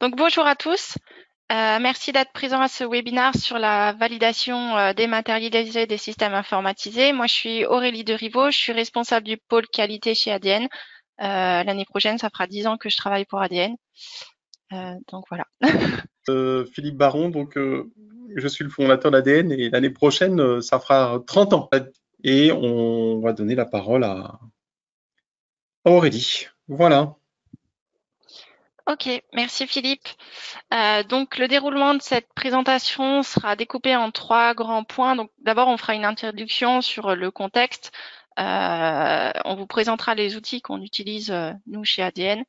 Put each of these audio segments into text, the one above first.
Donc bonjour à tous. Merci d'être présents à ce webinaire sur la validation dématérialisée des systèmes informatisés. Moi, je suis Aurélie Deriveau, je suis responsable du pôle qualité chez ADN. L'année prochaine, ça fera 10 ans que je travaille pour ADN. Donc voilà. Philippe Baron, je suis le fondateur d'ADN et l'année prochaine, ça fera 30 ans. Et on va donner la parole à Aurélie. Voilà. Ok, merci Philippe. Donc le déroulement de cette présentation sera découpé en 3 grands points. Donc d'abord, on fera une introduction sur le contexte. On vous présentera les outils qu'on utilise nous chez ADN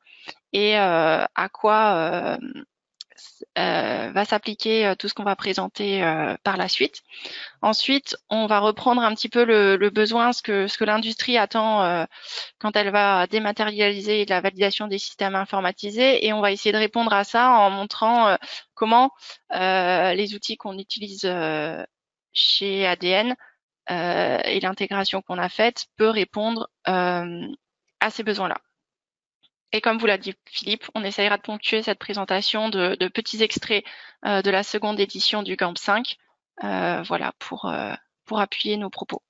et à quoi va s'appliquer tout ce qu'on va présenter par la suite. Ensuite, on va reprendre un petit peu le besoin, ce que l'industrie attend quand elle va dématérialiser la validation des systèmes informatisés, et on va essayer de répondre à ça en montrant comment les outils qu'on utilise chez ADN et l'intégration qu'on a faite peut répondre à ces besoins-là. Et comme vous l'a dit Philippe, on essayera de ponctuer cette présentation de petits extraits de la seconde édition du GAMP 5, voilà, pour appuyer nos propos.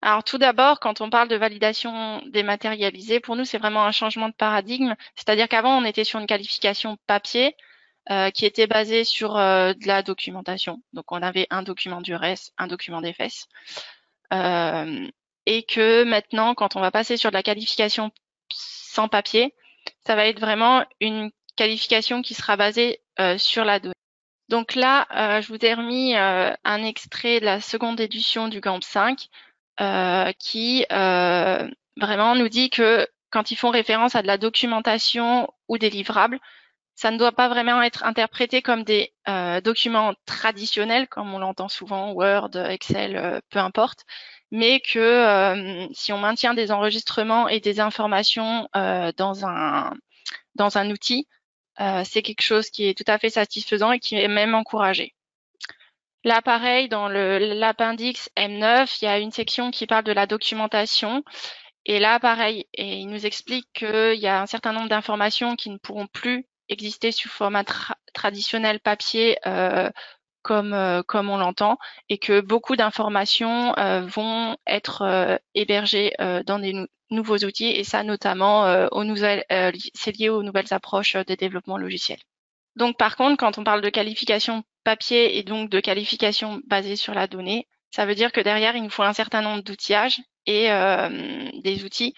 Alors tout d'abord, quand on parle de validation dématérialisée, pour nous, c'est vraiment un changement de paradigme. C'est-à-dire qu'avant, on était sur une qualification papier qui était basée sur de la documentation. Donc on avait un document d'URS, un document d'EFS. Et que maintenant, quand on va passer sur de la qualification sans papier, ça va être vraiment une qualification qui sera basée sur la donnée. Donc là, je vous ai remis un extrait de la seconde édition du GAMP 5 qui vraiment nous dit que quand ils font référence à de la documentation ou des livrables, ça ne doit pas vraiment être interprété comme des documents traditionnels, comme on l'entend souvent, Word, Excel, peu importe, mais que si on maintient des enregistrements et des informations dans un outil, c'est quelque chose qui est tout à fait satisfaisant et qui est même encouragé. Là, pareil, dans l'appendice M9, il y a une section qui parle de la documentation. Et là, pareil, et il nous explique qu'il y a un certain nombre d'informations qui ne pourront plus exister sous format traditionnel papier comme on l'entend, et que beaucoup d'informations vont être hébergées dans des nouveaux outils, et ça notamment c'est lié aux nouvelles approches de développement logiciel. Donc par contre, quand on parle de qualification papier et donc de qualification basée sur la donnée, ça veut dire que derrière, il nous faut un certain nombre d'outillages et des outils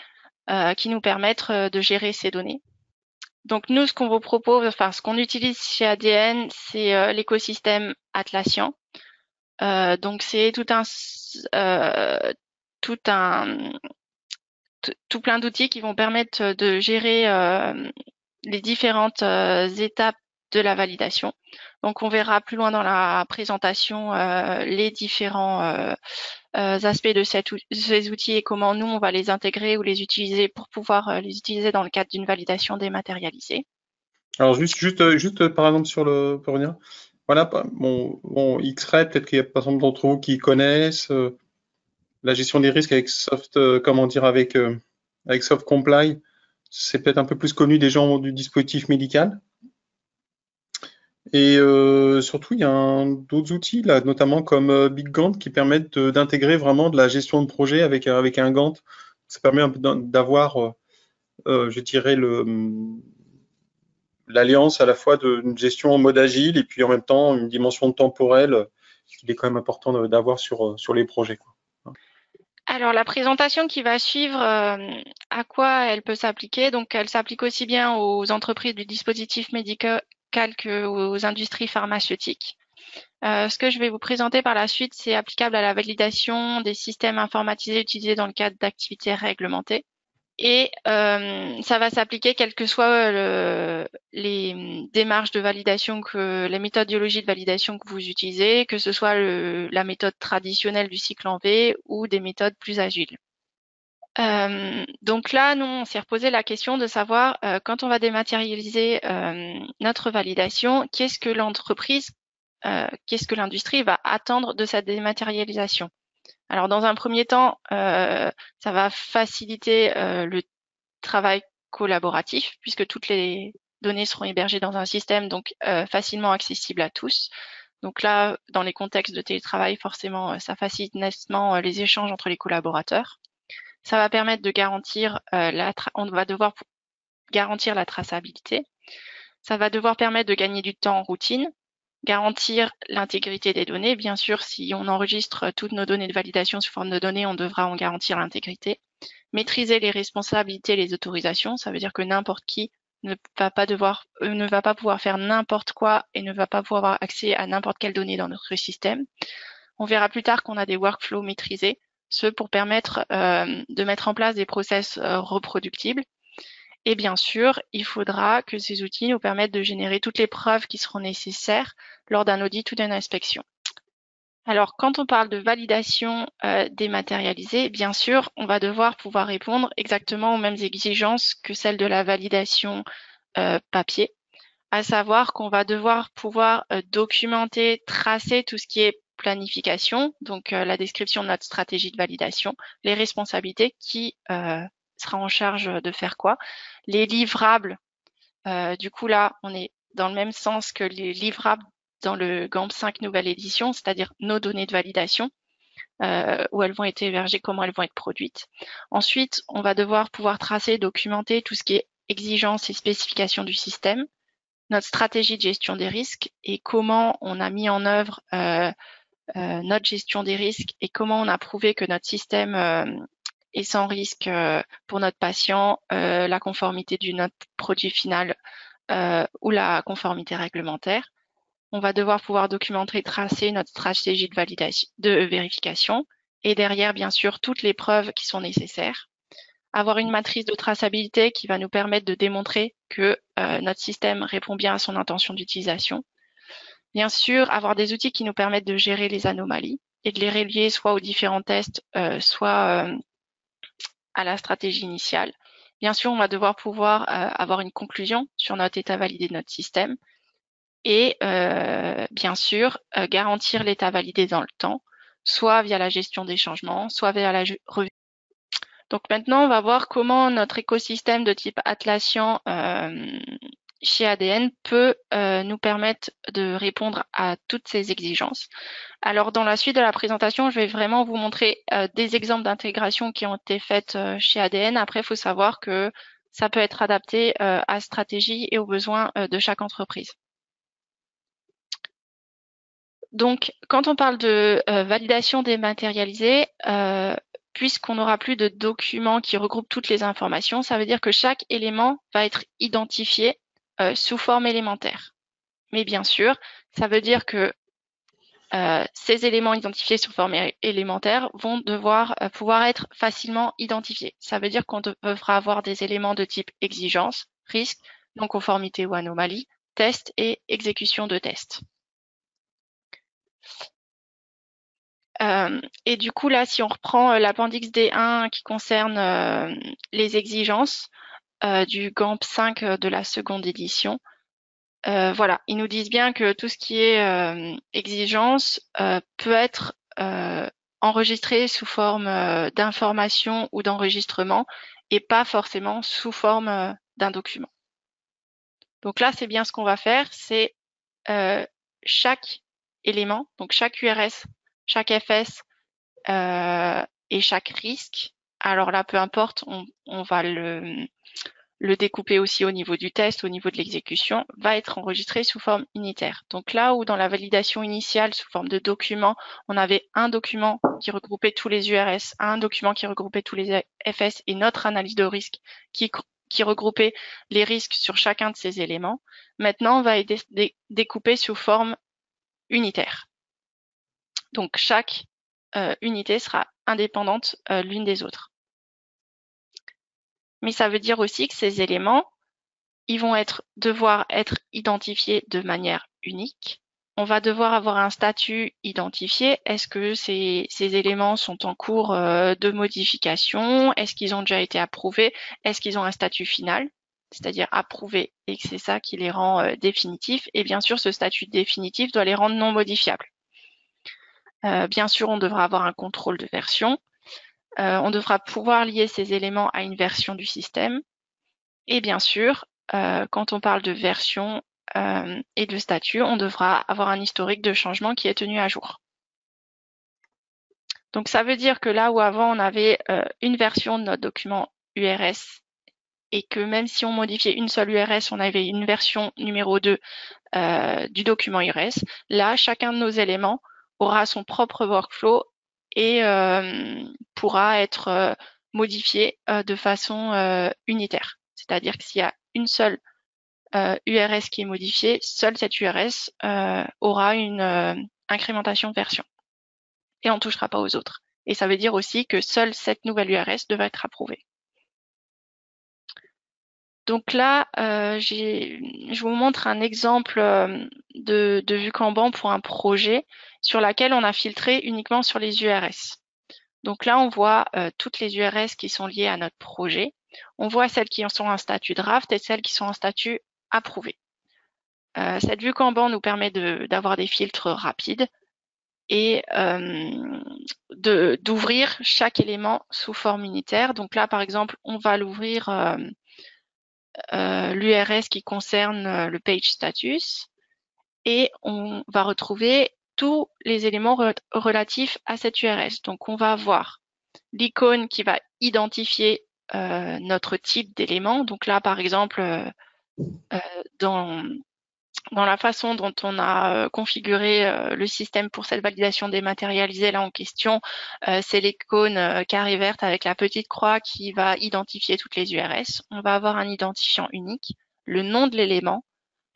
qui nous permettent de gérer ces données. Donc nous, ce qu'on vous propose, enfin ce qu'on utilise chez ADN, c'est l'écosystème Atlassian. Donc c'est tout plein d'outils qui vont permettre de gérer les différentes étapes de la validation. Donc on verra plus loin dans la présentation les différents aspects de ces outils et comment nous on va les intégrer ou les utiliser pour pouvoir les utiliser dans le cadre d'une validation dématérialisée. Alors juste par exemple pour revenir, voilà, bon X-Ray, peut-être qu'il y a pas nombre d'entre vous qui connaissent la gestion des risques avec avec Soft Comply. C'est peut-être un peu plus connu des gens du dispositif médical. Et surtout, il y a d'autres outils, là, notamment comme Big Gantt, qui permettent d'intégrer vraiment de la gestion de projet avec un Gantt. Ça permet un peu d'avoir, je dirais, l'alliance à la fois d'une gestion en mode agile et puis en même temps une dimension temporelle qu'il est quand même important d'avoir sur les projets, quoi. Alors la présentation qui va suivre, à quoi elle peut s'appliquer? Donc elle s'applique aussi bien aux entreprises du dispositif médical qu'aux industries pharmaceutiques. Ce que je vais vous présenter par la suite, c'est applicable à la validation des systèmes informatisés utilisés dans le cadre d'activités réglementées. Et ça va s'appliquer quelles que soient les démarches de validation, les méthodologies de validation que vous utilisez, que ce soit la méthode traditionnelle du cycle en V ou des méthodes plus agiles. Donc là, nous, on s'est reposé la question de savoir, quand on va dématérialiser notre validation, qu'est-ce que l'industrie va attendre de cette dématérialisation? Alors, dans un premier temps, ça va faciliter le travail collaboratif, puisque toutes les données seront hébergées dans un système donc facilement accessible à tous. Donc là, dans les contextes de télétravail, forcément, ça facilite nettement les échanges entre les collaborateurs. Ça va permettre de garantir on va devoir garantir la traçabilité. Ça va devoir permettre de gagner du temps en routine, garantir l'intégrité des données. Bien sûr, si on enregistre toutes nos données de validation sous forme de données, on devra en garantir l'intégrité. Maîtriser les responsabilités et les autorisations, ça veut dire que n'importe qui ne va pas pouvoir faire n'importe quoi et ne va pas pouvoir avoir accès à n'importe quelle donnée dans notre système. On verra plus tard qu'on a des workflows maîtrisés, ce pour permettre de mettre en place des process reproductibles. Et bien sûr, il faudra que ces outils nous permettent de générer toutes les preuves qui seront nécessaires lors d'un audit ou d'une inspection. Alors, quand on parle de validation dématérialisée, bien sûr, on va devoir pouvoir répondre exactement aux mêmes exigences que celles de la validation papier, à savoir qu'on va devoir pouvoir documenter, tracer tout ce qui est planification, donc la description de notre stratégie de validation, les responsabilités, qui sera en charge de faire quoi, les livrables, du coup là, on est dans le même sens que les livrables dans le GAMP 5 nouvelle édition, c'est-à-dire nos données de validation, où elles vont être hébergées, comment elles vont être produites. Ensuite, on va devoir pouvoir tracer, documenter tout ce qui est exigences et spécifications du système, notre stratégie de gestion des risques et comment on a mis en œuvre notre gestion des risques et comment on a prouvé que notre système est sans risque pour notre patient, la conformité de notre produit final ou la conformité réglementaire. On va devoir pouvoir documenter et tracer notre stratégie de validation, de vérification et derrière, bien sûr, toutes les preuves qui sont nécessaires. Avoir une matrice de traçabilité qui va nous permettre de démontrer que notre système répond bien à son intention d'utilisation. Bien sûr, avoir des outils qui nous permettent de gérer les anomalies et de les relier soit aux différents tests, soit à la stratégie initiale. Bien sûr, on va devoir pouvoir avoir une conclusion sur notre état validé de notre système et bien sûr, garantir l'état validé dans le temps, soit via la gestion des changements, soit via la revue. Donc maintenant, on va voir comment notre écosystème de type Atlassian chez ADN peut nous permettre de répondre à toutes ces exigences. Alors dans la suite de la présentation, je vais vraiment vous montrer des exemples d'intégration qui ont été faites chez ADN. Après, il faut savoir que ça peut être adapté à stratégie et aux besoins de chaque entreprise. Donc, quand on parle de validation dématérialisée, puisqu'on n'aura plus de documents qui regroupent toutes les informations, ça veut dire que chaque élément va être identifié sous forme élémentaire. Mais bien sûr, ça veut dire que ces éléments identifiés sous forme élémentaire vont devoir pouvoir être facilement identifiés. Ça veut dire qu'on devra avoir des éléments de type exigence, risque, non-conformité ou anomalie, test et exécution de test. Et du coup, là, si on reprend l'appendix D1 qui concerne les exigences du GAMP 5 de la seconde édition, voilà, ils nous disent bien que tout ce qui est exigence peut être enregistré sous forme d'information ou d'enregistrement et pas forcément sous forme d'un document. Donc là, c'est bien ce qu'on va faire, c'est chaque élément, donc chaque URS, chaque FS et chaque risque. Alors là, peu importe, on va le découper aussi au niveau du test, au niveau de l'exécution, va être enregistré sous forme unitaire. Donc là où dans la validation initiale, sous forme de document, on avait un document qui regroupait tous les URS, un document qui regroupait tous les FS et notre analyse de risque qui regroupait les risques sur chacun de ces éléments, maintenant on va être découpé sous forme unitaire. Donc chaque unité sera indépendante l'une des autres. Mais ça veut dire aussi que ces éléments, ils vont devoir être identifiés de manière unique. On va devoir avoir un statut identifié. Est-ce que ces éléments sont en cours de modification? Est-ce qu'ils ont déjà été approuvés? Est-ce qu'ils ont un statut final, c'est-à-dire approuvé, et que c'est ça qui les rend définitifs? Et bien sûr, ce statut définitif doit les rendre non modifiables. Bien sûr, on devra avoir un contrôle de version. On devra pouvoir lier ces éléments à une version du système. Et bien sûr, quand on parle de version et de statut, on devra avoir un historique de changement qui est tenu à jour. Donc ça veut dire que là où avant on avait une version de notre document URS et que même si on modifiait une seule URS, on avait une version numéro 2 du document URS, là chacun de nos éléments aura son propre workflow et pourra être modifié de façon unitaire. C'est-à-dire que s'il y a une seule URS qui est modifiée, seule cette URS aura une incrémentation de version et on ne touchera pas aux autres. Et ça veut dire aussi que seule cette nouvelle URS devrait être approuvée. Donc là, je vous montre un exemple de vue Kanban pour un projet sur laquelle on a filtré uniquement sur les URS. Donc là, on voit toutes les URS qui sont liées à notre projet. On voit celles qui sont en statut draft et celles qui sont en statut approuvé. Cette vue Kanban nous permet d'avoir des filtres rapides et d'ouvrir chaque élément sous forme unitaire. Donc là, par exemple, on va l'ouvrir l'URS qui concerne le page status et on va retrouver tous les éléments relatifs à cette URS. Donc on va avoir l'icône qui va identifier notre type d'élément. Donc là, par exemple, dans la façon dont on a configuré le système pour cette validation dématérialisée là en question, c'est l'icône carré verte avec la petite croix qui va identifier toutes les URS. On va avoir un identifiant unique, le nom de l'élément,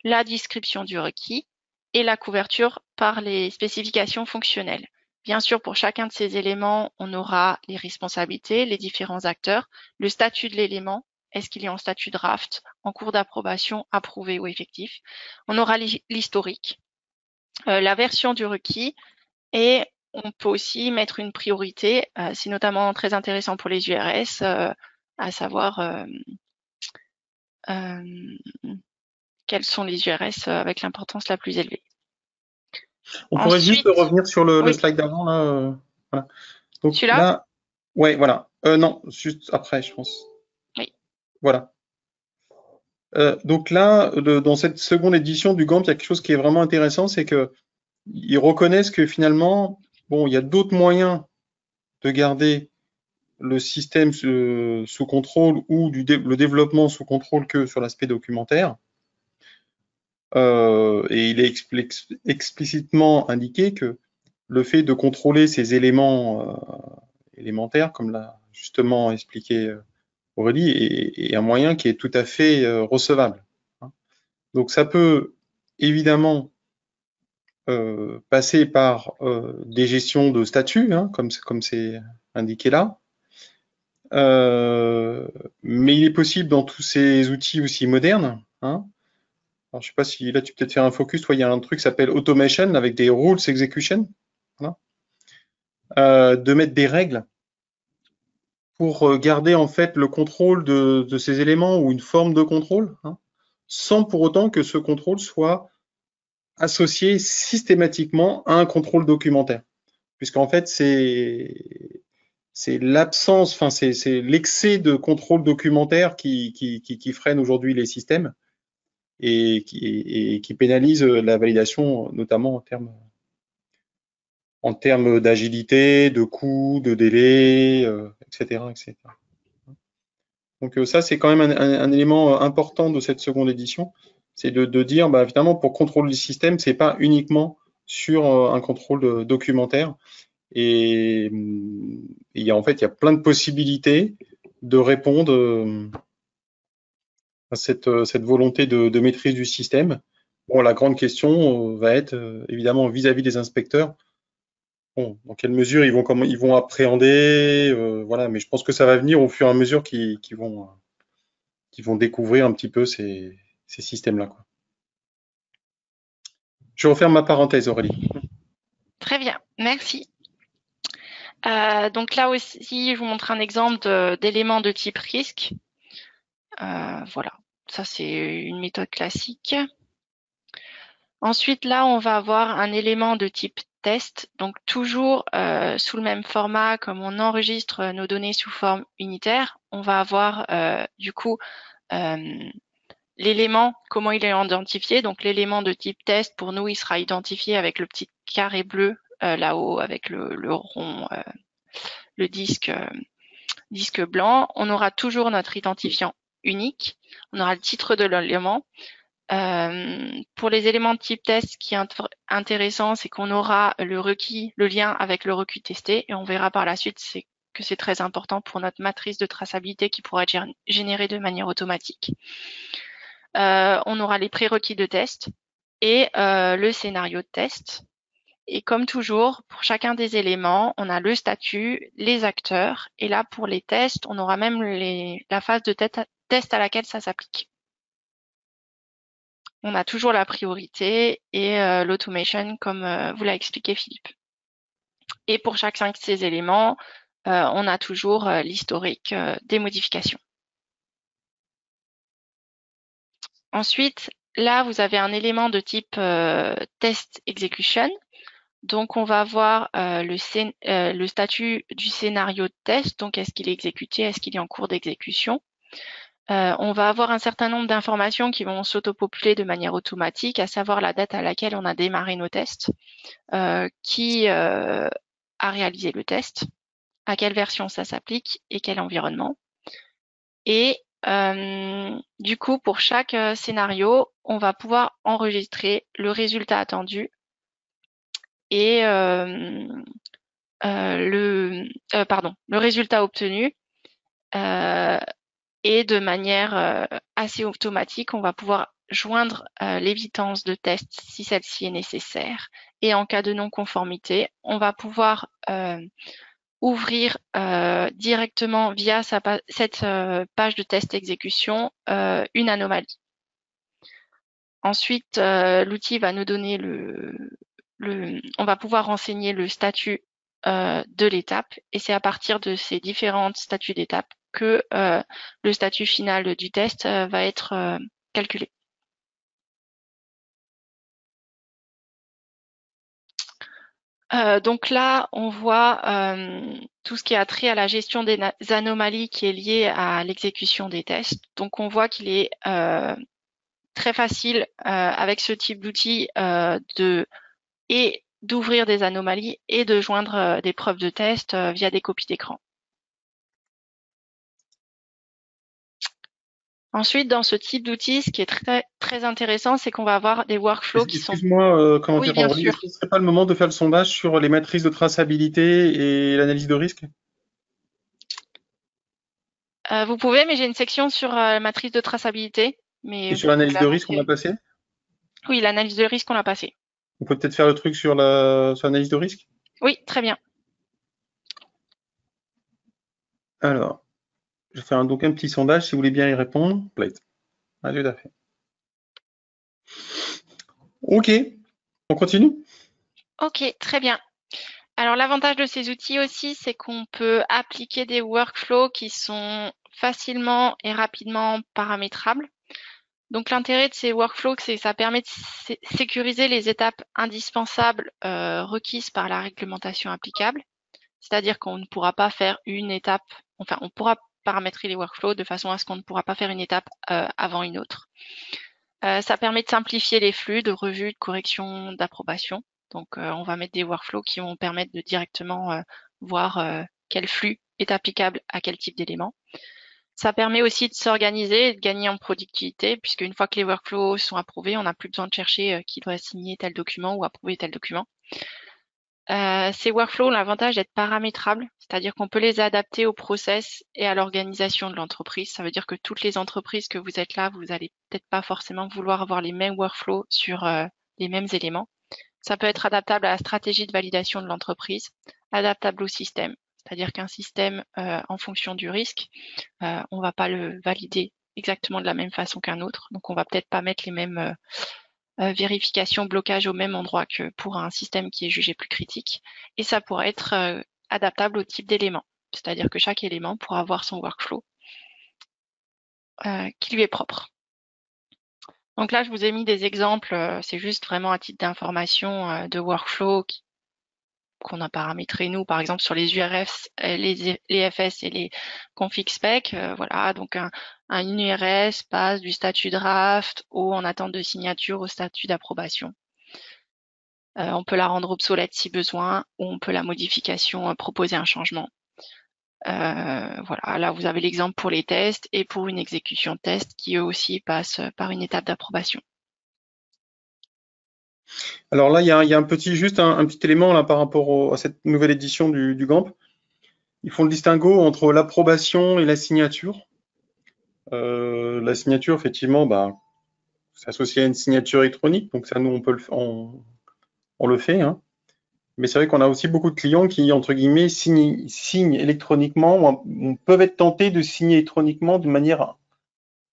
la description du requis et la couverture par les spécifications fonctionnelles. Bien sûr, pour chacun de ces éléments, on aura les responsabilités, les différents acteurs, le statut de l'élément, est-ce qu'il est en statut draft, en cours d'approbation, approuvé ou effectif. On aura l'historique, la version du requis et on peut aussi mettre une priorité, c'est notamment très intéressant pour les URS, à savoir quelles sont les URS avec l'importance la plus élevée. On pourrait juste revenir sur le slide d'avant là. Voilà. Donc celui-là là, ouais, voilà. Non, juste après, je pense. Oui. Voilà. Donc là, dans cette seconde édition du GAMP, il y a quelque chose qui est vraiment intéressant, c'est que ils reconnaissent que finalement, bon, il y a d'autres moyens de garder le système sous contrôle ou le développement sous contrôle que sur l'aspect documentaire. Et il est explicitement indiqué que le fait de contrôler ces éléments élémentaires, comme l'a justement expliqué Aurélie, est un moyen qui est tout à fait recevable. Donc ça peut évidemment passer par des gestions de statut, hein, comme c'est indiqué là. Mais il est possible dans tous ces outils aussi modernes, hein. Alors, je sais pas si là tu peux peut-être faire un focus. Toi, il y a un truc qui s'appelle automation avec des rules execution, voilà. De mettre des règles pour garder en fait le contrôle de ces éléments ou une forme de contrôle, hein, sans pour autant que ce contrôle soit associé systématiquement à un contrôle documentaire, puisqu'en fait c'est l'absence, enfin c'est l'excès de contrôle documentaire qui freine aujourd'hui les systèmes et qui pénalise la validation, notamment en termes d'agilité, de coût, de délai, etc., etc. Donc ça, c'est quand même un élément important de cette seconde édition, c'est de dire, bah, finalement, pour contrôler le système, c'est pas uniquement sur un contrôle documentaire. Et en fait, il y a plein de possibilités de répondre à cette volonté de maîtrise du système. Bon, la grande question va être évidemment vis-à-vis des inspecteurs. Bon, dans quelle mesure ils vont appréhender, voilà. Mais je pense que ça va venir au fur et à mesure qu'ils vont découvrir un petit peu ces systèmes-là, quoi. Je referme ma parenthèse, Aurélie. Très bien, merci. Donc là aussi, je vous montre un exemple d'éléments de type risque. Voilà, ça c'est une méthode classique. Ensuite, là, on va avoir un élément de type test, donc toujours sous le même format, comme on enregistre nos données sous forme unitaire, on va avoir du coup l'élément, comment il est identifié. Donc l'élément de type test, pour nous, il sera identifié avec le petit carré bleu là-haut, avec le rond, le disque blanc. On aura toujours notre identifiant unique. On aura le titre de l'élément. Pour les éléments de type test, ce qui est intéressant, c'est qu'on aura le requis, le lien avec le requis testé, et on verra par la suite que c'est très important pour notre matrice de traçabilité qui pourra être générée de manière automatique. On aura les prérequis de test et le scénario de test. Et comme toujours, pour chacun des éléments, on a le statut, les acteurs, et là, pour les tests, on aura même la phase de test à laquelle ça s'applique. On a toujours la priorité et l'automation, comme vous l'a expliqué Philippe. Et pour chacun de ces éléments, on a toujours l'historique des modifications. Ensuite, là, vous avez un élément de type test execution. Donc, on va avoir le statut du scénario de test. Donc, est-ce qu'il est exécuté? Est-ce qu'il est en cours d'exécution? On va avoir un certain nombre d'informations qui vont s'autopopuler de manière automatique, à savoir la date à laquelle on a démarré nos tests, qui a réalisé le test, à quelle version ça s'applique et quel environnement. Et du coup, pour chaque scénario, on va pouvoir enregistrer le résultat attendu et le résultat obtenu. Et de manière assez automatique, on va pouvoir joindre l'évitance de test si celle-ci est nécessaire. Et en cas de non-conformité, on va pouvoir ouvrir directement via cette page de test exécution une anomalie. Ensuite, l'outil va nous donner on va pouvoir renseigner le statut de l'étape, et c'est à partir de ces différentes statuts d'étape que le statut final du test va être calculé. Donc là, on voit tout ce qui a trait à la gestion des anomalies qui est liée à l'exécution des tests. Donc on voit qu'il est très facile avec ce type d'outil d'ouvrir des anomalies et de joindre des preuves de test via des copies d'écran. Ensuite, dans ce type d'outil, ce qui est très, très intéressant, c'est qu'on va avoir des workflows qui sont... Excuse-moi, comment Oui, dire, bien Aurélie, sûr. est-ce que ce serait pas le moment de faire le sondage sur les matrices de traçabilité et l'analyse de risque? Vous pouvez, mais j'ai une section sur la matrice de traçabilité. Mais Et sur l'analyse de là, risque, on a passé? oui, l'analyse de risque, on l'a passé. On peut peut-être faire le truc sur l'analyse de risque? Oui, très bien. Alors, je vais faire donc un petit sondage, si vous voulez bien y répondre. Plate. Ah, tout à fait. Ok, on continue? Ok, très bien. Alors, l'avantage de ces outils aussi, c'est qu'on peut appliquer des workflows qui sont facilement et rapidement paramétrables. Donc, l'intérêt de ces workflows, c'est que ça permet de sécuriser les étapes indispensables requises par la réglementation applicable. C'est-à-dire qu'on ne pourra pas faire une étape, enfin, on pourra paramétrer les workflows de façon à ce qu'on ne pourra pas faire une étape avant une autre. Ça permet de simplifier les flux de revue, de correction, d'approbation. Donc, on va mettre des workflows qui vont permettre de directement voir quel flux est applicable à quel type d'élément. Ça permet aussi de s'organiser et de gagner en productivité, puisque une fois que les workflows sont approuvés, on n'a plus besoin de chercher qui doit signer tel document ou approuver tel document. Ces workflows ont l'avantage d'être paramétrables, c'est-à-dire qu'on peut les adapter au process et à l'organisation de l'entreprise. Ça veut dire que toutes les entreprises que vous êtes là, vous allez peut-être pas forcément vouloir avoir les mêmes workflows sur les mêmes éléments. Ça peut être adaptable à la stratégie de validation de l'entreprise, adaptable au système. C'est-à-dire qu'un système, en fonction du risque, on va pas le valider exactement de la même façon qu'un autre. Donc, on va peut-être pas mettre les mêmes vérification, blocage au même endroit que pour un système qui est jugé plus critique. Et ça pourrait être adaptable au type d'élément. C'est-à-dire que chaque élément pourra avoir son workflow qui lui est propre. Donc là, je vous ai mis des exemples, c'est juste vraiment à titre d'information de workflow qu'on a paramétré nous, par exemple sur les URS, les FS et les config spec. Voilà, donc un URS passe du statut draft au en attente de signature au statut d'approbation. On peut la rendre obsolète si besoin, ou on peut la modification proposer un changement. Voilà, là vous avez l'exemple pour les tests et pour une exécution de test qui eux aussi passent par une étape d'approbation. Alors là, il y a un petit élément là par rapport à cette nouvelle édition du GAMP. Ils font le distinguo entre l'approbation et la signature. La signature, effectivement, c'est associé à une signature électronique, donc ça, nous, on le fait. Hein. Mais c'est vrai qu'on a aussi beaucoup de clients qui, entre guillemets, signent électroniquement, ou peuvent être tentés de signer électroniquement de manière,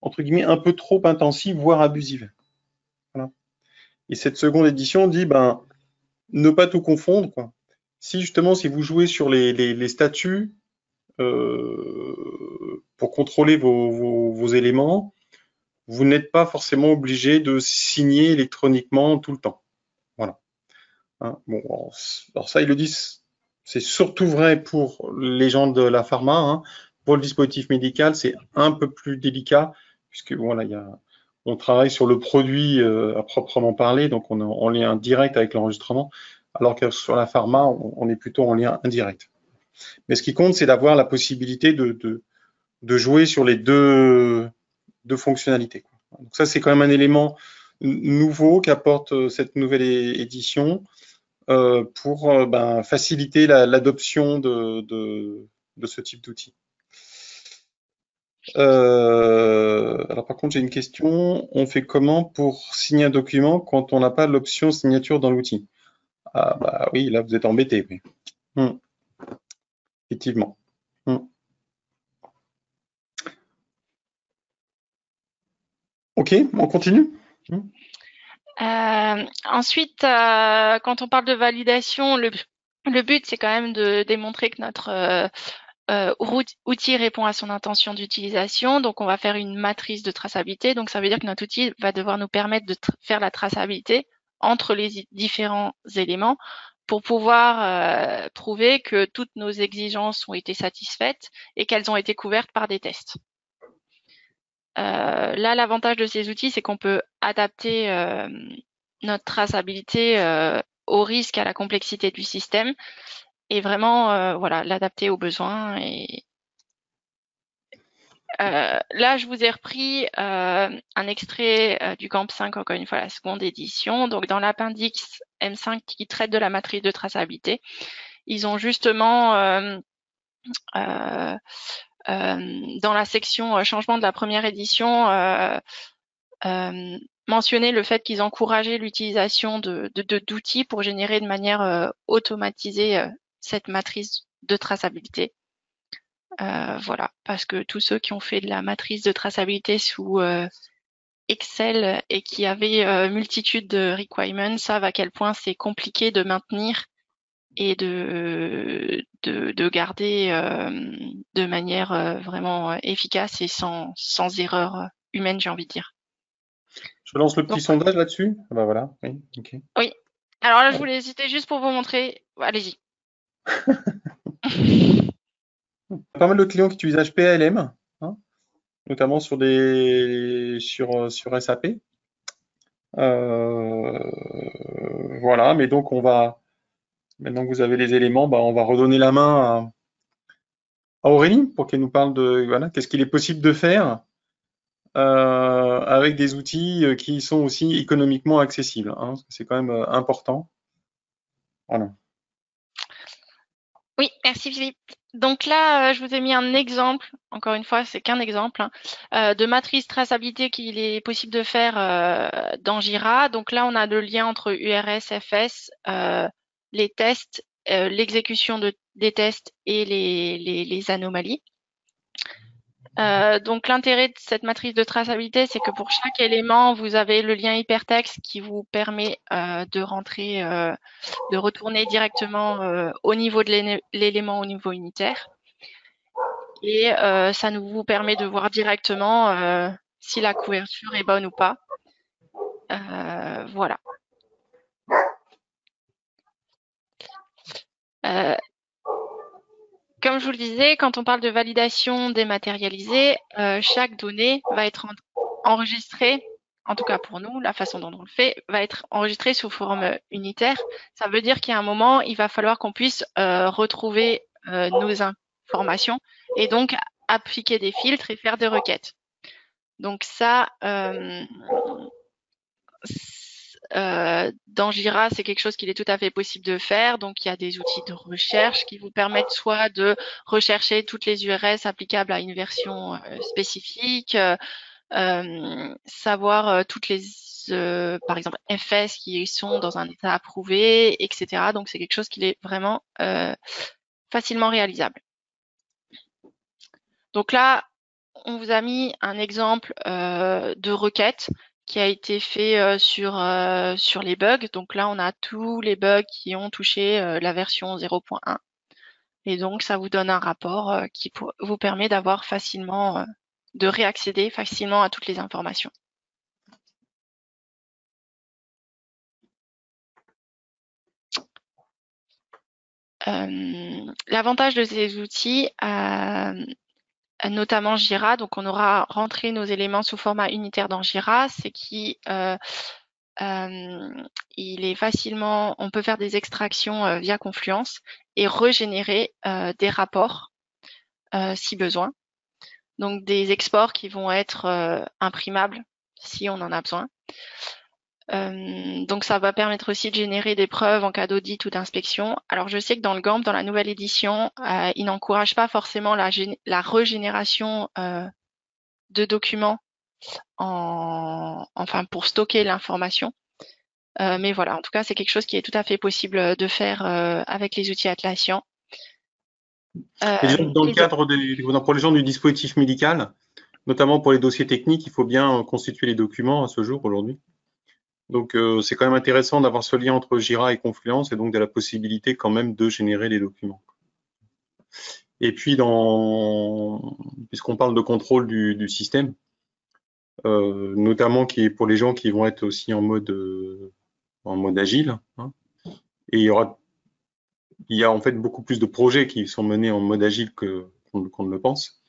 entre guillemets, un peu trop intensive, voire abusive. Voilà. Et cette seconde édition dit, ne pas tout confondre, quoi. Si vous jouez sur les statuts pour contrôler vos éléments, vous n'êtes pas forcément obligé de signer électroniquement tout le temps. Voilà. Hein, bon, alors ça, ils le disent, c'est surtout vrai pour les gens de la pharma. Hein. Pour le dispositif médical, c'est un peu plus délicat, puisque voilà, on travaille sur le produit à proprement parler, donc on est en lien direct avec l'enregistrement, alors que sur la pharma, on est plutôt en lien indirect. Mais ce qui compte, c'est d'avoir la possibilité de jouer sur les deux fonctionnalités. Donc ça, c'est quand même un élément nouveau qu'apporte cette nouvelle édition pour faciliter l'adoption de ce type d'outil. Alors par contre, j'ai une question. On fait comment pour signer un document quand on n'a pas l'option signature dans l'outil? Ah bah oui, là vous êtes embêté. Oui. Effectivement. Ok, on continue. Ensuite, quand on parle de validation, le but, c'est quand même de démontrer que notre outil répond à son intention d'utilisation. Donc, on va faire une matrice de traçabilité. Donc, ça veut dire que notre outil va devoir nous permettre de faire la traçabilité entre les différents éléments pour pouvoir prouver que toutes nos exigences ont été satisfaites et qu'elles ont été couvertes par des tests. Là, l'avantage de ces outils, c'est qu'on peut adapter notre traçabilité au risque, à la complexité du système et vraiment voilà, l'adapter aux besoins. Et là, je vous ai repris un extrait du GAMP 5, encore une fois, la seconde édition. Donc, dans l'appendice M5 qui traite de la matrice de traçabilité, ils ont justement dans la section changement de la première édition mentionné le fait qu'ils encourageaient l'utilisation d'outils pour générer de manière automatisée cette matrice de traçabilité. Voilà, parce que tous ceux qui ont fait de la matrice de traçabilité sous Excel et qui avaient multitude de requirements savent à quel point c'est compliqué de maintenir et de garder de manière vraiment efficace et sans erreur humaine, j'ai envie de dire. Je lance le petit sondage là-dessus. Ah bah voilà, oui, ok. Oui. Alors là, je voulais hésiter juste pour vous montrer. Allez-y. Pas mal de clients qui utilisent HPLM, hein, notamment sur SAP. Voilà, mais donc maintenant que vous avez les éléments, on va redonner la main à Aurélie pour qu'elle nous parle de voilà, qu'est-ce qu'il est possible de faire avec des outils qui sont aussi économiquement accessibles. Hein, c'est quand même important. Voilà. Oui, merci Philippe. Donc là, je vous ai mis un exemple, encore une fois, c'est qu'un exemple, de matrice traçabilité qu'il est possible de faire dans Jira. Donc là, on a le lien entre URS, FS, les tests, l'exécution des tests et les anomalies. Donc l'intérêt de cette matrice de traçabilité, c'est que pour chaque élément, vous avez le lien hypertexte qui vous permet de rentrer, de retourner directement au niveau de l'élément au niveau unitaire. Et ça vous permet de voir directement si la couverture est bonne ou pas. Voilà. je vous le disais, quand on parle de validation dématérialisée, chaque donnée va être enregistrée, en tout cas pour nous, la façon dont on le fait, va être enregistrée sous forme unitaire. Ça veut dire qu'à un moment, il va falloir qu'on puisse retrouver nos informations et donc appliquer des filtres et faire des requêtes. Donc ça, dans Jira, c'est quelque chose qu'il est tout à fait possible de faire. Donc, il y a des outils de recherche qui vous permettent soit de rechercher toutes les URS applicables à une version spécifique, savoir toutes les, par exemple, FS qui sont dans un état approuvé, etc. Donc, c'est quelque chose qui est vraiment facilement réalisable. Donc là, on vous a mis un exemple de requête qui a été fait sur les bugs. Donc là, on a tous les bugs qui ont touché la version 0.1. Et donc, ça vous donne un rapport qui vous permet d'avoir facilement, de réaccéder facilement à toutes les informations. L'avantage de ces outils, notamment Jira, donc on aura rentré nos éléments sous format unitaire dans Jira, c'est qu'il il est facilement, on peut faire des extractions via Confluence et régénérer des rapports si besoin. Donc des exports qui vont être imprimables si on en a besoin. Donc ça va permettre aussi de générer des preuves en cas d'audit ou d'inspection. Alors je sais que dans le GAMP, dans la nouvelle édition, il n'encourage pas forcément la régénération de documents enfin pour stocker l'information. Mais voilà, en tout cas, c'est quelque chose qui est tout à fait possible de faire avec les outils Atlassian. Et donc, dans le cadre pour les gens du dispositif médical, notamment pour les dossiers techniques, il faut bien constituer les documents à ce jour aujourd'hui. Donc, c'est quand même intéressant d'avoir ce lien entre Jira et Confluence et donc de la possibilité quand même de générer les documents. Et puis, puisqu'on parle de contrôle du système, notamment qui est pour les gens qui vont être aussi en mode agile, hein, et il y a en fait beaucoup plus de projets qui sont menés en mode agile qu'on ne le pense,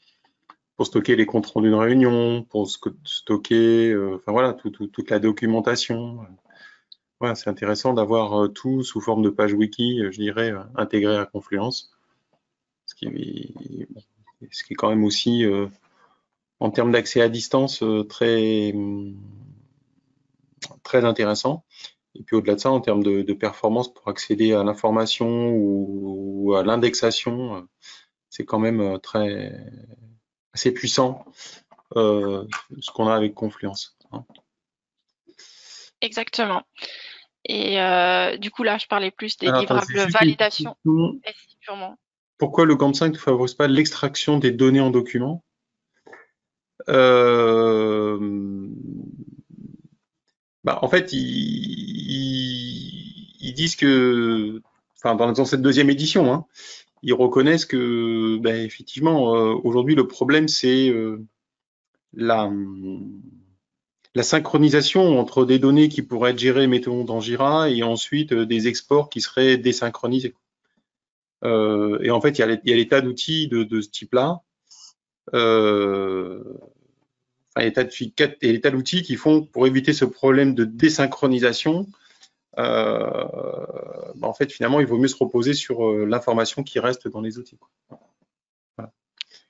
pour stocker les comptes rendus d'une réunion, pour stocker, enfin voilà, toute la documentation. Voilà, c'est intéressant d'avoir tout sous forme de page wiki, je dirais, intégré à Confluence, ce qui est quand même aussi, en termes d'accès à distance, très intéressant. Et puis au-delà de ça, en termes de performance pour accéder à l'information ou à l'indexation, c'est quand même assez puissant ce qu'on a avec Confluence. Hein. Exactement. Et du coup, là, je parlais plus des Alors, livrables validation. Sûrement. Pourquoi le GAMP 5 ne favorise pas l'extraction des données en document? En fait, ils disent que, enfin, dans cette deuxième édition, hein, ils reconnaissent que, effectivement, aujourd'hui, le problème, c'est la synchronisation entre des données qui pourraient être gérées, mettons, dans Jira, et ensuite des exports qui seraient désynchronisés. Et en fait, il y a des tas d'outils de ce type-là. Il y a des tas d'outils qui font, pour éviter ce problème de désynchronisation, en fait, finalement, il vaut mieux se reposer sur l'information qui reste dans les outils. Voilà.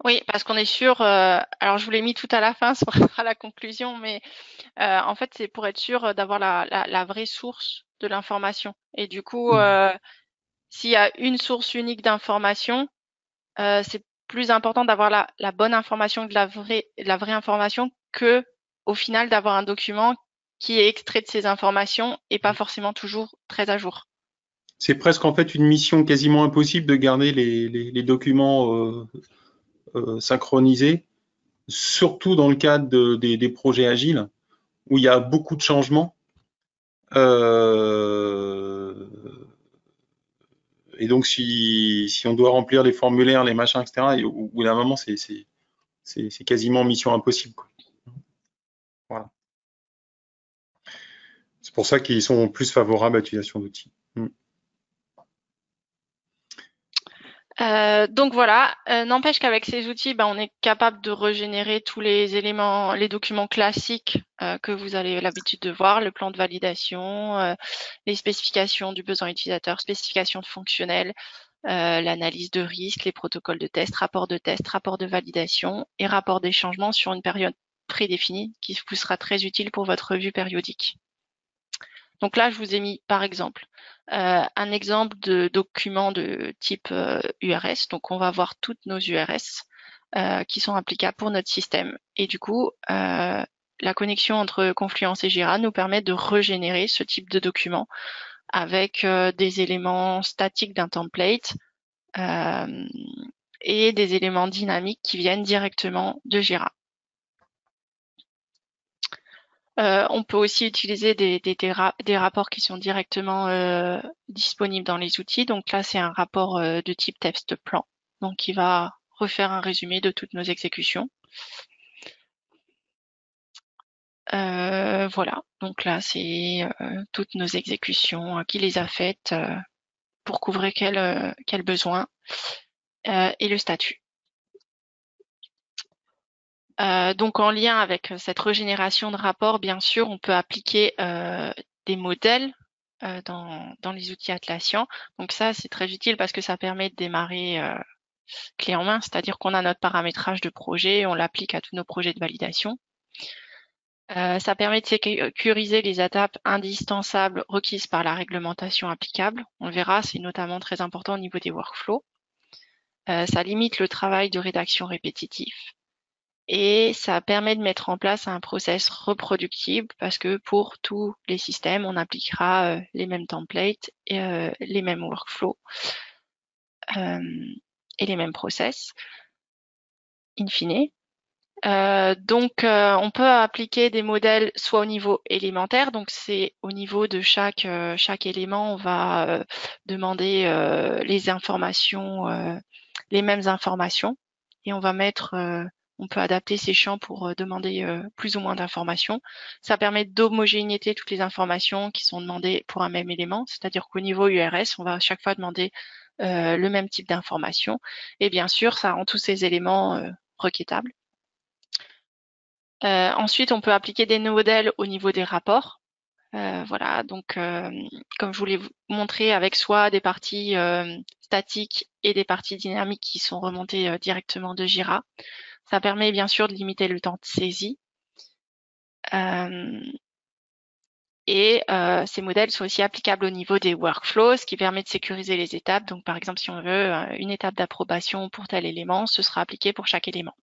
Oui, parce qu'on est sûr, alors je vous l'ai mis tout à la fin, ce sera la conclusion, mais en fait, c'est pour être sûr d'avoir la vraie source de l'information. Et du coup, s'il y a une source unique d'information, c'est plus important d'avoir la bonne information que la vraie information que, au final, d'avoir un document qui est extrait de ces informations et pas forcément toujours très à jour. C'est presque en fait une mission quasiment impossible de garder les documents synchronisés, surtout dans le cadre des projets agiles où il y a beaucoup de changements. Et donc, si on doit remplir les formulaires, les machins, etc., au bout d'un moment, c'est quasiment mission impossible, quoi. Voilà. C'est pour ça qu'ils sont plus favorables à l'utilisation d'outils. Donc voilà, n'empêche qu'avec ces outils, on est capable de régénérer tous les éléments, les documents classiques que vous avez l'habitude de voir, le plan de validation, les spécifications du besoin utilisateur, spécifications fonctionnelles, l'analyse de risque, les protocoles de test, rapport de validation et rapport des changements sur une période prédéfinie qui vous sera très utile pour votre revue périodique. Donc là, je vous ai mis par exemple un exemple de document de type URS. Donc on va voir toutes nos URS qui sont applicables pour notre système. Et du coup, la connexion entre Confluence et Jira nous permet de régénérer ce type de document avec des éléments statiques d'un template et des éléments dynamiques qui viennent directement de Jira. On peut aussi utiliser des rapports qui sont directement disponibles dans les outils. Donc là, c'est un rapport de type test plan, donc qui va refaire un résumé de toutes nos exécutions. Voilà, donc là, c'est toutes nos exécutions, qui les a faites, pour couvrir quel besoin, et le statut. Donc en lien avec cette régénération de rapports, bien sûr, on peut appliquer des modèles dans les outils Atlassian. Donc ça, c'est très utile parce que ça permet de démarrer clé en main, c'est-à-dire qu'on a notre paramétrage de projet, on l'applique à tous nos projets de validation. Ça permet de sécuriser les étapes indispensables requises par la réglementation applicable. On le verra, c'est notamment très important au niveau des workflows. Ça limite le travail de rédaction répétitif. Et ça permet de mettre en place un process reproductible parce que pour tous les systèmes, on appliquera les mêmes templates et les mêmes workflows et les mêmes process, in fine. Donc, on peut appliquer des modèles soit au niveau élémentaire, donc c'est au niveau de chaque élément, on va demander les informations, les mêmes informations, et on va mettre, on peut adapter ces champs pour demander plus ou moins d'informations. Ça permet d'homogénéiser toutes les informations qui sont demandées pour un même élément, c'est-à-dire qu'au niveau URS, on va à chaque fois demander le même type d'informations, et bien sûr, ça rend tous ces éléments requêtables. Ensuite, on peut appliquer des modèles au niveau des rapports. Voilà, donc comme je voulais vous montrer, avec soit des parties statiques et des parties dynamiques qui sont remontées directement de Jira. Ça permet bien sûr de limiter le temps de saisie. Et ces modèles sont aussi applicables au niveau des workflows, ce qui permet de sécuriser les étapes. Donc par exemple, si on veut une étape d'approbation pour tel élément, ce sera appliqué pour chaque élément.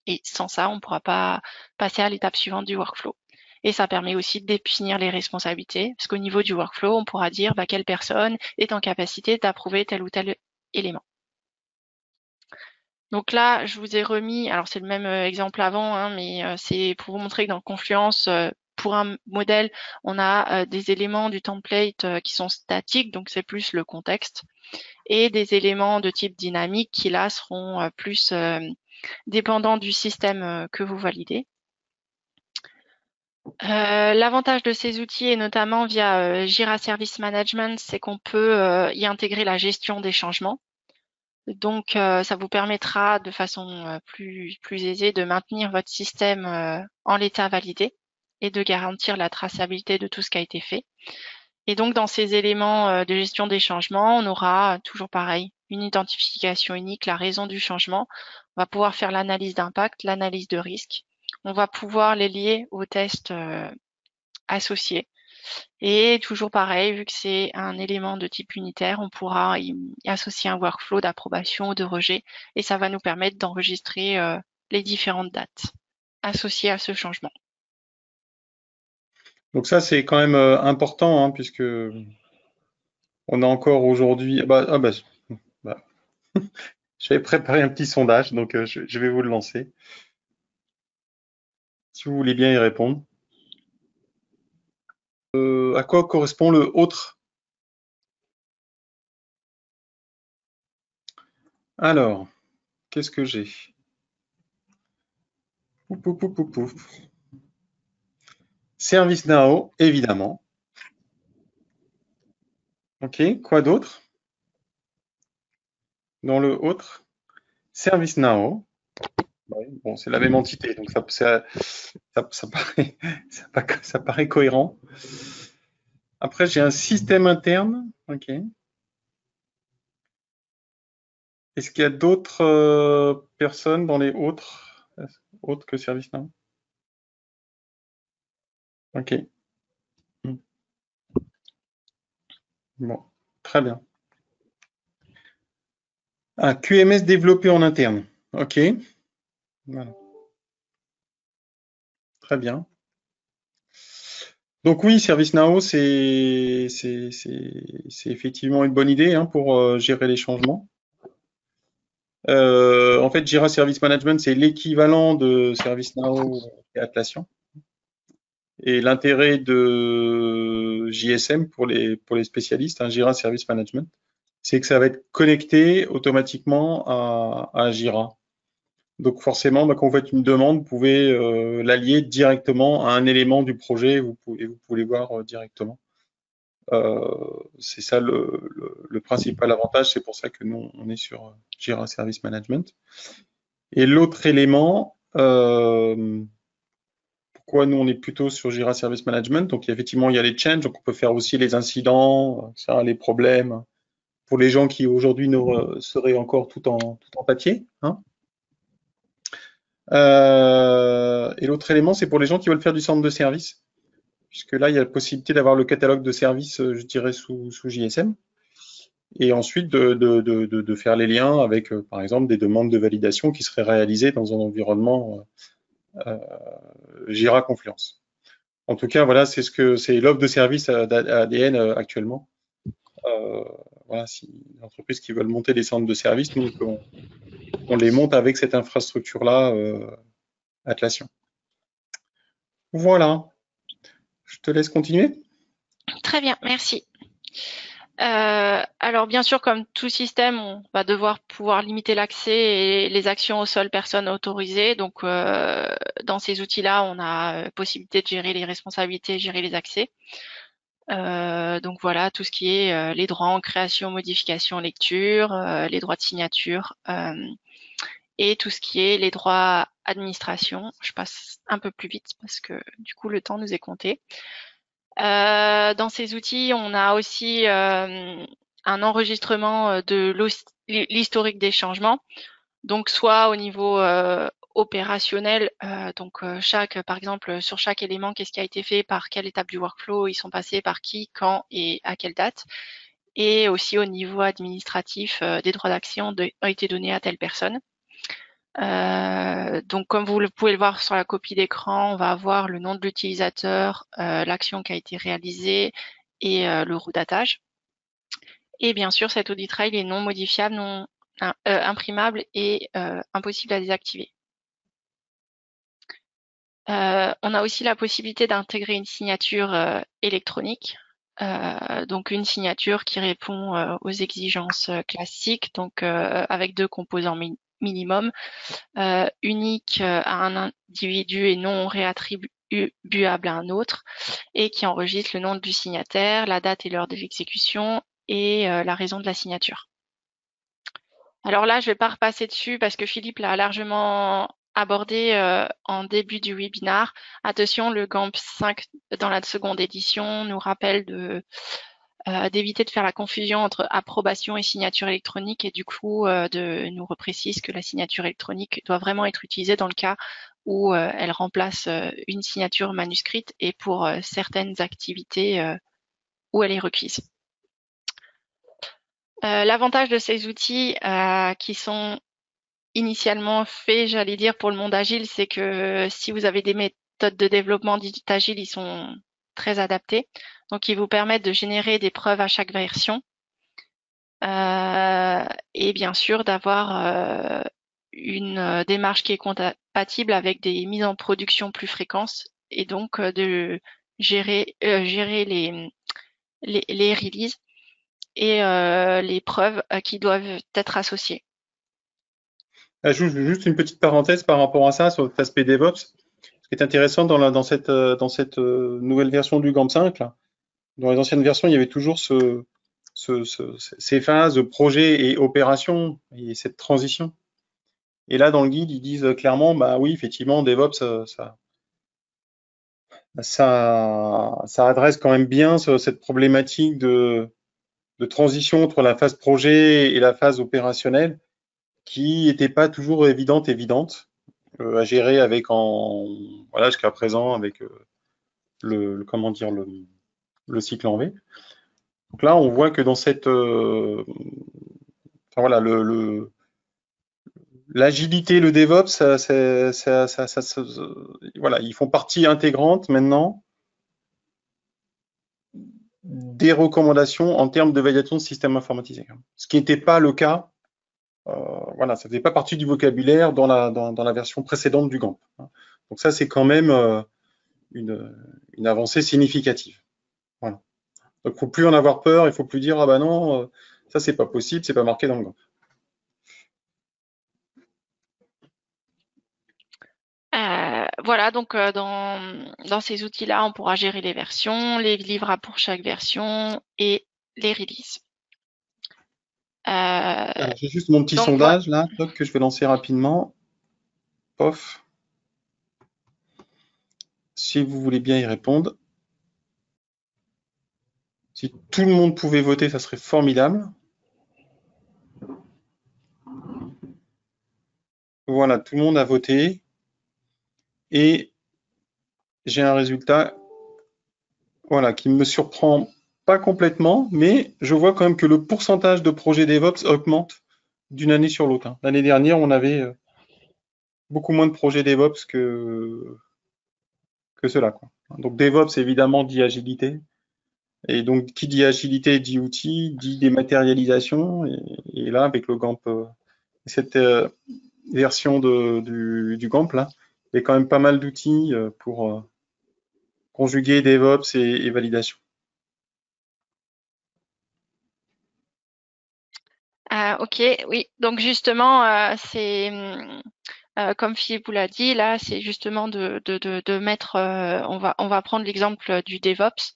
Et sans ça, on ne pourra pas passer à l'étape suivante du workflow. Et ça permet aussi de définir les responsabilités, parce qu'au niveau du workflow, on pourra dire quelle personne est en capacité d'approuver tel ou tel élément. Donc là, je vous ai remis, alors c'est le même exemple avant, hein, mais c'est pour vous montrer que dans Confluence, pour un modèle, on a des éléments du template qui sont statiques, donc c'est plus le contexte, et des éléments de type dynamique qui là seront plus dépendant du système que vous validez. L'avantage de ces outils, et notamment via Jira Service Management, c'est qu'on peut y intégrer la gestion des changements. Donc, ça vous permettra de façon plus aisée de maintenir votre système en l'état validé et de garantir la traçabilité de tout ce qui a été fait. Et donc, dans ces éléments de gestion des changements, on aura toujours pareil, une identification unique, la raison du changement. On va pouvoir faire l'analyse d'impact, l'analyse de risque. On va pouvoir les lier aux tests associés. Et toujours pareil, vu que c'est un élément de type unitaire, on pourra y associer un workflow d'approbation ou de rejet. Et ça va nous permettre d'enregistrer les différentes dates associées à ce changement. Donc ça, c'est quand même important, hein, puisque on a encore aujourd'hui. J'avais préparé un petit sondage, donc je vais vous le lancer. Si vous voulez bien y répondre. À quoi correspond le autre? Alors, qu'est-ce que j'ai? ServiceNow, évidemment. Ok, quoi d'autre? dans le autre, ServiceNow. Ouais, bon, c'est la même entité, donc ça paraît cohérent. Après, j'ai un système interne. OK. Est-ce qu'il y a d'autres personnes dans les autres que ServiceNow? OK. Bon, très bien. Un QMS développé en interne. OK. Voilà. Très bien. Donc oui, ServiceNow, c'est effectivement une bonne idée, hein, pour gérer les changements. En fait, Jira Service Management, c'est l'équivalent de ServiceNow et Atlassian. Et l'intérêt de JSM pour les spécialistes, hein, Jira Service Management, c'est que ça va être connecté automatiquement à Jira. Donc forcément, quand vous faites une demande, vous pouvez l'allier directement à un élément du projet et vous pouvez voir directement. C'est ça le principal avantage, c'est pour ça que nous, on est sur Jira Service Management. Et l'autre élément, pourquoi nous, on est plutôt sur Jira Service Management, donc effectivement, il y a les changes, donc on peut faire aussi les incidents, les problèmes, pour les gens qui aujourd'hui seraient encore tout en papier. Hein. Et l'autre élément, c'est pour les gens qui veulent faire du centre de service, puisque là, il y a la possibilité d'avoir le catalogue de services, je dirais, sous JSM, et ensuite de faire les liens avec, par exemple, des demandes de validation qui seraient réalisées dans un environnement Jira Confluence. En tout cas, voilà, c'est l'offre de service ADN actuellement. Voilà, si les entreprises qui veulent monter des centres de service, nous, on les monte avec cette infrastructure-là, Atlassian. Voilà. Je te laisse continuer. Très bien, merci. Alors bien sûr, comme tout système, on va devoir pouvoir limiter l'accès et les actions aux seules personnes autorisées. Donc dans ces outils-là, on a possibilité de gérer les responsabilités, gérer les accès. Donc voilà, tout ce qui est les droits en création, modification, lecture, les droits de signature et tout ce qui est les droits administration. Je passe un peu plus vite parce que du coup le temps nous est compté. Dans ces outils, on a aussi un enregistrement de l'historique des changements. Donc soit au niveau opérationnel, par exemple sur chaque élément, qu'est-ce qui a été fait, par quelle étape du workflow, ils sont passés par qui, quand et à quelle date. Et aussi au niveau administratif, des droits d'action ont été donnés à telle personne. Donc comme vous pouvez le voir sur la copie d'écran, on va avoir le nom de l'utilisateur, l'action qui a été réalisée et le roue d'attache. Et bien sûr, cet audit trail est non modifiable, non imprimable et impossible à désactiver. On a aussi la possibilité d'intégrer une signature électronique, donc une signature qui répond aux exigences classiques, donc avec 2 composants minimum, unique à un individu et non réattribuable à un autre, et qui enregistre le nom du signataire, la date et l'heure de l'exécution et la raison de la signature. Alors là, je vais pas repasser dessus parce que Philippe l'a largement abordé en début du webinaire. Attention, le GAMP 5 dans la seconde édition nous rappelle d'éviter de faire la confusion entre approbation et signature électronique, et du coup nous reprécise que la signature électronique doit vraiment être utilisée dans le cas où elle remplace une signature manuscrite et pour certaines activités où elle est requise. L'avantage de ces outils qui sont initialement faits, j'allais dire, pour le monde agile, c'est que si vous avez des méthodes de développement dites agiles, ils sont très adaptés. Donc, ils vous permettent de générer des preuves à chaque version et bien sûr d'avoir une démarche qui est compatible avec des mises en production plus fréquentes et donc de gérer les releases et les preuves qui doivent être associées. Juste une petite parenthèse par rapport à ça, sur l'aspect DevOps. Ce qui est intéressant dans cette nouvelle version du GAMP 5, là, dans les anciennes versions, il y avait toujours ce ces phases de projet et opération et cette transition. Et là, dans le guide, ils disent clairement, bah oui, effectivement, DevOps, ça adresse quand même bien cette problématique de transition entre la phase projet et la phase opérationnelle, qui n'était pas toujours évidente à gérer avec voilà, jusqu'à présent avec comment dire le cycle en V. Donc là, on voit que dans cette enfin, voilà l'agilité, le DevOps, voilà, ils font partie intégrante maintenant des recommandations en termes de validation de systèmes informatisés. Ce qui n'était pas le cas, voilà, ça ne faisait pas partie du vocabulaire dans la version précédente du GAMP. Donc ça, c'est quand même une avancée significative. Voilà. Donc il ne faut plus en avoir peur, il ne faut plus dire ah bah non, ça c'est pas possible, c'est pas marqué dans le GAMP. Voilà, donc dans ces outils-là, on pourra gérer les versions, les livrables pour chaque version et les releases. Alors, j'ai juste mon petit Donc, sondage là, que je vais lancer rapidement. Pof. Si vous voulez bien y répondre. Si tout le monde pouvait voter, ça serait formidable. Voilà, tout le monde a voté. Et j'ai un résultat voilà, qui me surprend pas complètement, mais je vois quand même que le pourcentage de projets DevOps augmente d'une année sur l'autre. L'année dernière, on avait beaucoup moins de projets DevOps que cela, quoi. Donc DevOps, évidemment, dit agilité. Et donc, qui dit agilité dit outils, dit dématérialisation. Et là, avec le GAMP, cette version du GAMP, là, il y a quand même pas mal d'outils pour conjuguer DevOps et validation. Ok, oui. Donc justement, c'est comme Philippe vous l'a dit, là, c'est justement de mettre. On va prendre l'exemple du DevOps.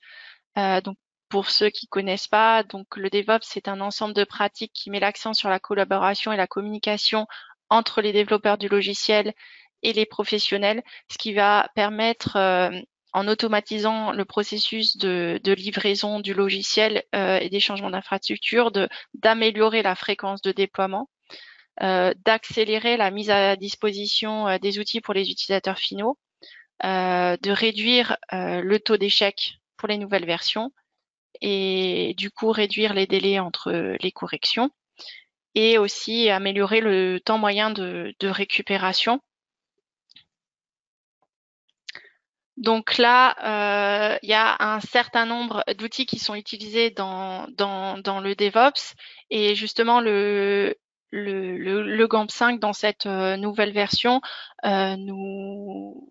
Donc pour ceux qui connaissent pas, donc le DevOps, c'est un ensemble de pratiques qui met l'accent sur la collaboration et la communication entre les développeurs du logiciel et les professionnels, ce qui va permettre en automatisant le processus de livraison du logiciel et des changements d'infrastructure, d'améliorer la fréquence de déploiement, d'accélérer la mise à disposition des outils pour les utilisateurs finaux, de réduire le taux d'échec pour les nouvelles versions et du coup réduire les délais entre les corrections et aussi améliorer le temps moyen de récupération. Donc là, il y a un certain nombre d'outils qui sont utilisés dans le DevOps et justement le GAMP 5 dans cette nouvelle version nous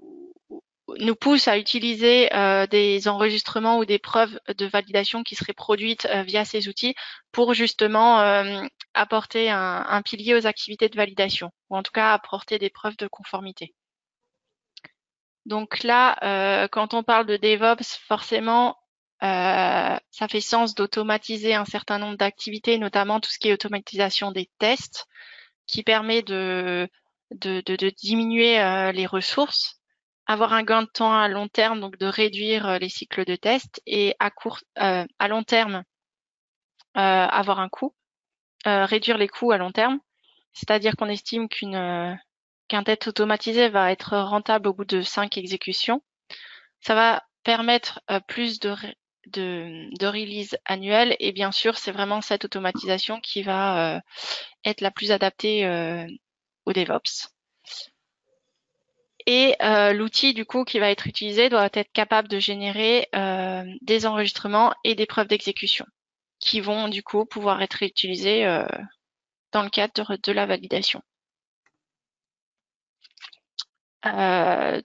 pousse à utiliser des enregistrements ou des preuves de validation qui seraient produites via ces outils pour justement apporter un pilier aux activités de validation ou en tout cas apporter des preuves de conformité. Donc là, quand on parle de DevOps, forcément, ça fait sens d'automatiser un certain nombre d'activités, notamment tout ce qui est automatisation des tests, qui permet de diminuer les ressources, avoir un gain de temps à long terme, donc de réduire les cycles de tests, et à long terme, avoir un coût, réduire les coûts à long terme. C'est-à-dire qu'on estime qu'un test automatisé va être rentable au bout de 5 exécutions. Ça va permettre plus de release annuelles et bien sûr, c'est vraiment cette automatisation qui va être la plus adaptée au DevOps. Et l'outil du coup qui va être utilisé doit être capable de générer des enregistrements et des preuves d'exécution qui vont du coup pouvoir être utilisés dans le cadre de la validation.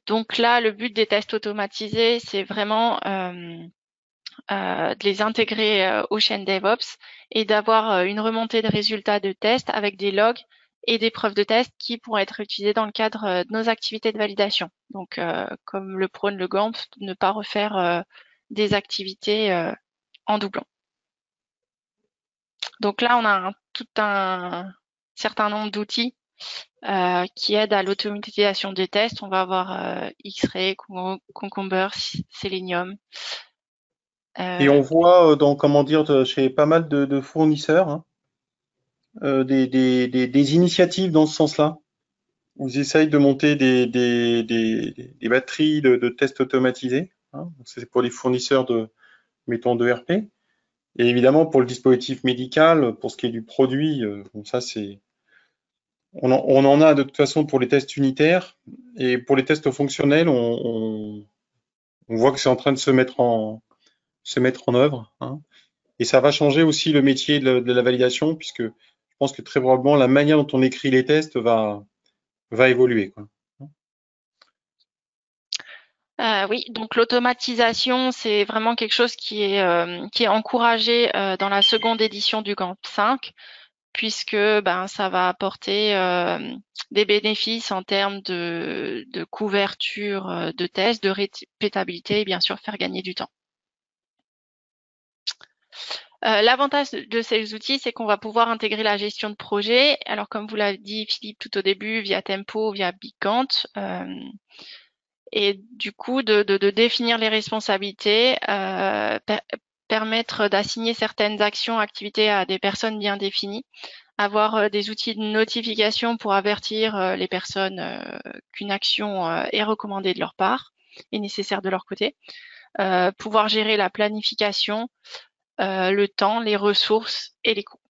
Donc là, le but des tests automatisés, c'est vraiment de les intégrer aux chaînes DevOps et d'avoir une remontée de résultats de tests avec des logs et des preuves de test qui pourront être utilisées dans le cadre de nos activités de validation. Donc, comme le prône le GAMP, ne pas refaire des activités en doublon. Donc là, on a tout un certain nombre d'outils qui aident à l'automatisation des tests. On va avoir X-Ray, Concomber, Selenium. Et on voit comment dire, chez pas mal de fournisseurs, hein, des initiatives dans ce sens-là, où ils essayent de monter des batteries de tests automatisés. Hein. C'est pour les fournisseurs mettons, de RP. Et évidemment, pour le dispositif médical, pour ce qui est du produit, bon, ça on en a de toute façon pour les tests unitaires. Et pour les tests fonctionnels, on voit que c'est en train de se mettre en œuvre. Hein. Et ça va changer aussi le métier de la validation, puisque je pense que très probablement la manière dont on écrit les tests va évoluer, quoi. Oui, donc l'automatisation, c'est vraiment quelque chose qui est encouragé dans la seconde édition du GAMP 5, puisque ça va apporter des bénéfices en termes de couverture de tests, de répétabilité et bien sûr faire gagner du temps. L'avantage de ces outils, c'est qu'on va pouvoir intégrer la gestion de projet. Alors, comme vous l'avez dit, Philippe, tout au début, via Tempo, via BigGant, et du coup, de définir les responsabilités, permettre d'assigner certaines actions, activités à des personnes bien définies, avoir des outils de notification pour avertir les personnes qu'une action est recommandée de leur part et nécessaire de leur côté, pouvoir gérer la planification, le temps, les ressources et les coûts.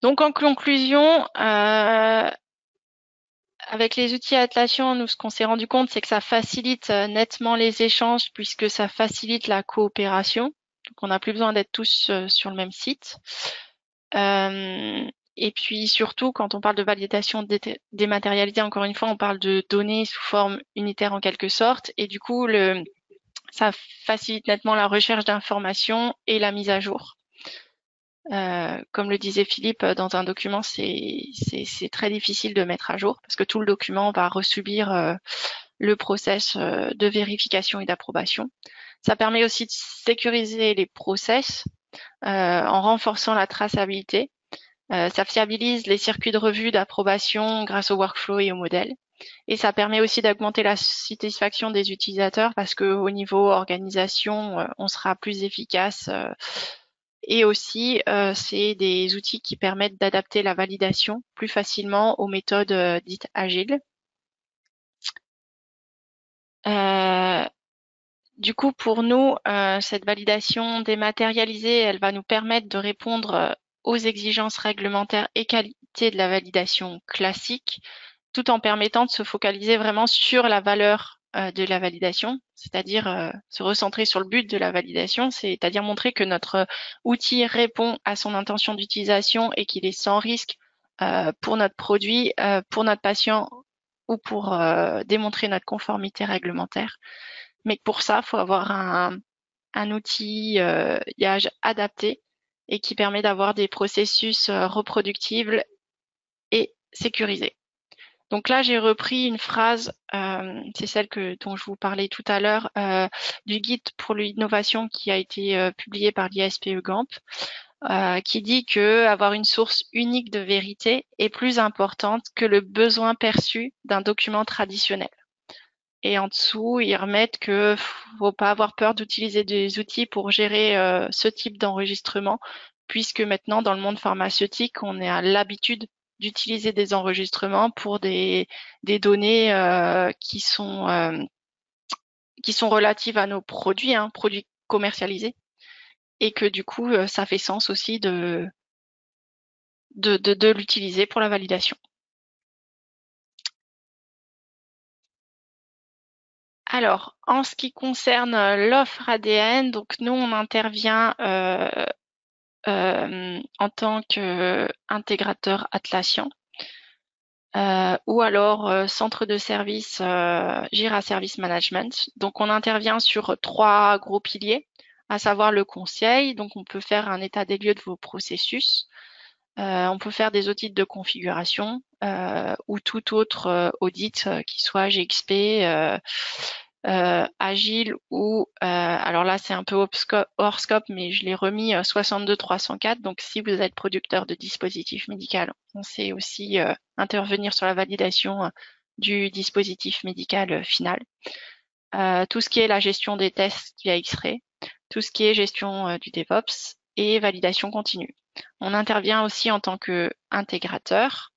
Donc en conclusion, avec les outils Atlassian, nous, ce qu'on s'est rendu compte, c'est que ça facilite nettement les échanges puisque ça facilite la coopération. Donc on n'a plus besoin d'être tous sur le même site. Et puis surtout, quand on parle de validation dématérialisée, encore une fois, on parle de données sous forme unitaire en quelque sorte. Et du coup, ça facilite nettement la recherche d'informations et la mise à jour. Comme le disait Philippe, dans un document, c'est très difficile de mettre à jour parce que tout le document va resubir le process de vérification et d'approbation. Ça permet aussi de sécuriser les process en renforçant la traçabilité. Ça fiabilise les circuits de revue d'approbation grâce au workflow et au modèle. Et ça permet aussi d'augmenter la satisfaction des utilisateurs parce qu'au niveau organisation, on sera plus efficace. Et aussi, c'est des outils qui permettent d'adapter la validation plus facilement aux méthodes dites agiles. Du coup, pour nous, cette validation dématérialisée, elle va nous permettre de répondre aux exigences réglementaires et qualité de la validation classique, tout en permettant de se focaliser vraiment sur la valeur de la validation, c'est-à-dire se recentrer sur le but de la validation, c'est-à-dire montrer que notre outil répond à son intention d'utilisation et qu'il est sans risque pour notre produit, pour notre patient ou pour démontrer notre conformité réglementaire. Mais pour ça, il faut avoir un outillage adapté et qui permet d'avoir des processus reproductibles et sécurisés. Donc là, j'ai repris une phrase, c'est celle dont je vous parlais tout à l'heure, du guide pour l'innovation qui a été publié par l'ISPE GAMP, qui dit que avoir une source unique de vérité est plus importante que le besoin perçu d'un document traditionnel. Et en dessous, ils remettent que faut pas avoir peur d'utiliser des outils pour gérer ce type d'enregistrement, puisque maintenant, dans le monde pharmaceutique, on est à l'habitude d'utiliser des enregistrements pour des données qui sont relatives à nos produits, hein, produits commercialisés, et que du coup, ça fait sens aussi de l'utiliser pour la validation. Alors, en ce qui concerne l'offre ADN, donc nous, on intervient en tant qu'intégrateur Atlassian ou alors centre de service Jira Service Management. Donc, on intervient sur 3 gros piliers, à savoir le conseil. Donc, on peut faire un état des lieux de vos processus. On peut faire des audits de configuration ou tout autre audit qui soit GXP, agile ou alors là c'est un peu hors scope, mais je l'ai remis 62304. Donc si vous êtes producteur de dispositifs médicaux, on sait aussi intervenir sur la validation du dispositif médical final. Tout ce qui est la gestion des tests via X-Ray, tout ce qui est gestion du DevOps et validation continue. On intervient aussi en tant qu'intégrateur.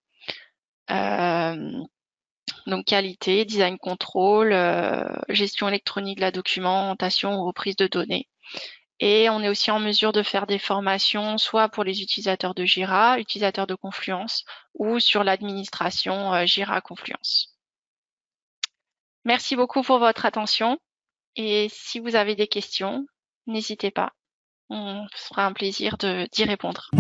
Donc qualité, design control, gestion électronique de la documentation ou reprise de données. Et on est aussi en mesure de faire des formations soit pour les utilisateurs de Jira, utilisateurs de Confluence, ou sur l'administration Jira Confluence. Merci beaucoup pour votre attention. Et si vous avez des questions, n'hésitez pas. On fera un plaisir d'y répondre.